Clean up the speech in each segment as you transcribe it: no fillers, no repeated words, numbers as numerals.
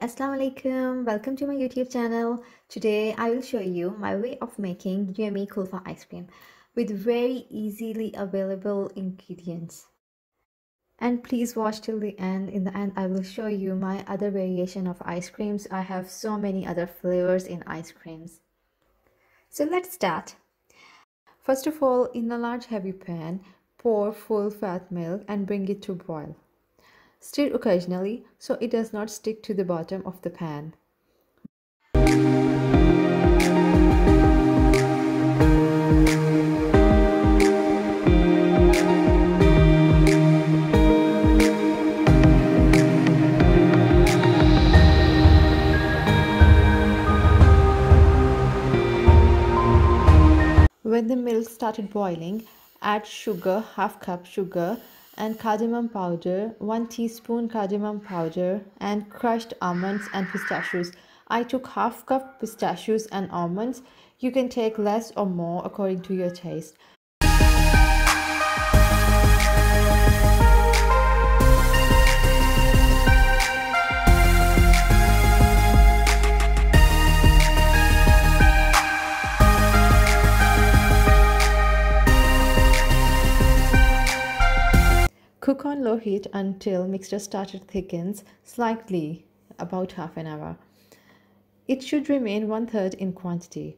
Assalamu alaikum. Welcome to my YouTube channel. Today I will show you my way of making yummy kulfa ice cream with very easily available ingredients. And please watch till the end. In the end, I will show you my other variation of ice creams. I have so many other flavors in ice creams. So let's start. First of all, in a large heavy pan, pour full fat milk and bring it to boil. Stir occasionally so it does not stick to the bottom of the pan. When the milk started boiling, add sugar, half cup sugar, and cardamom powder, 1 teaspoon cardamom powder, and crushed almonds and pistachios. I took half cup pistachios and almonds. You can take less or more according to your taste. Cook on low heat until mixture started thickens slightly, about half an hour. It should remain 1/3 in quantity.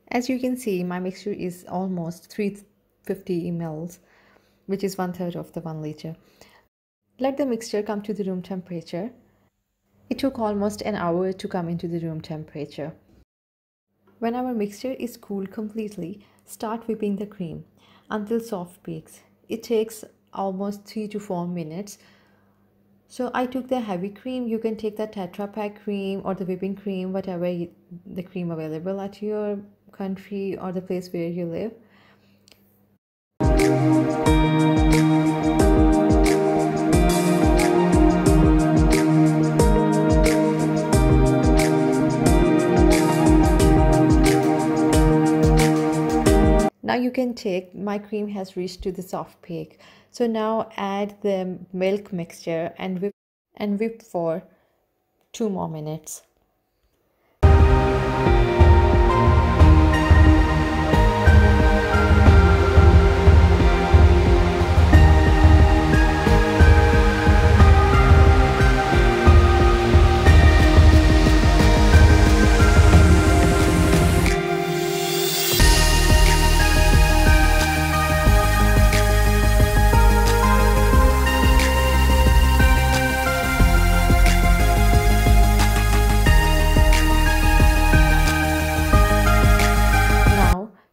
As you can see, my mixture is almost 350 ml, which is 1/3 of the 1 liter. Let the mixture come to the room temperature. It took almost an hour to come into the room temperature. When our mixture is cooled completely, start whipping the cream until soft peaks. It takes almost 3 to 4 minutes. So I took the heavy cream. You can take the tetra pack cream or the whipping cream, whatever the cream available at your country or the place where you live. Now you can take, my cream has reached to the soft peak. So now add the milk mixture and whip for 2 more minutes.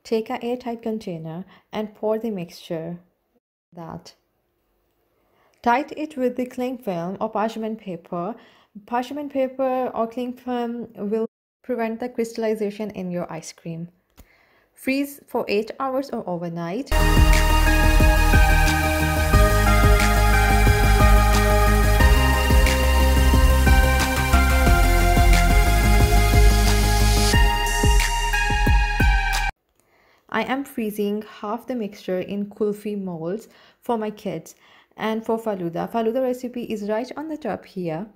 Take an airtight container and pour the mixture. Tie it with the cling film or parchment paper. Parchment paper or cling film will prevent the crystallization in your ice cream. Freeze for 8 hours or overnight. I am freezing half the mixture in kulfi molds for my kids and for faluda. Faluda recipe is right on the top here.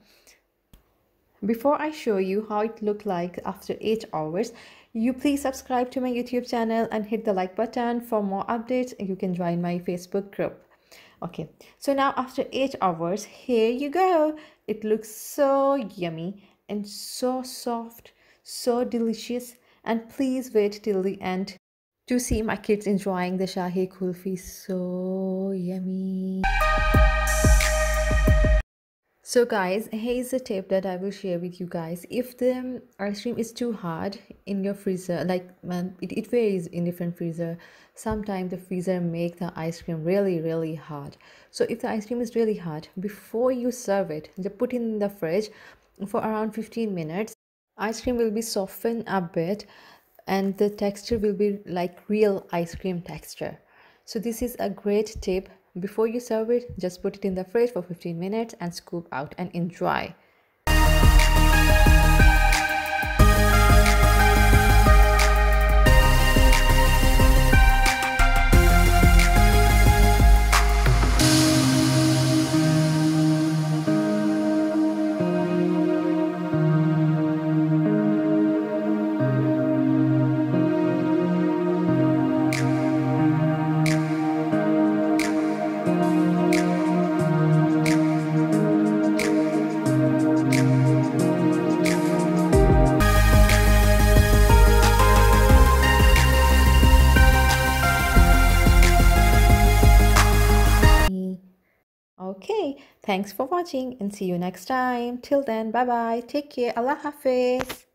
Before I show you how it looked like after 8 hours, you please subscribe to my YouTube channel and hit the like button for more updates. You can join my Facebook group. Okay, so now after 8 hours, here you go. It looks so yummy and so soft, so delicious. And please wait till the end to see my kids enjoying the Shahi kulfi. So yummy. So guys, here's a tip that I will share with you guys. If the ice cream is too hard in your freezer, like it varies in different freezer. Sometimes the freezer make the ice cream really hard. So if the ice cream is really hard, before you serve it, just put it in the fridge for around 15 minutes. Ice cream will be softened a bit and the texture will be like real ice cream texture. So this is a great tip. Before you serve it, just put it in the fridge for 15 minutes and scoop out and enjoy. Thanks for watching and see you next time. Till then, bye bye. Take care. Allah Hafiz.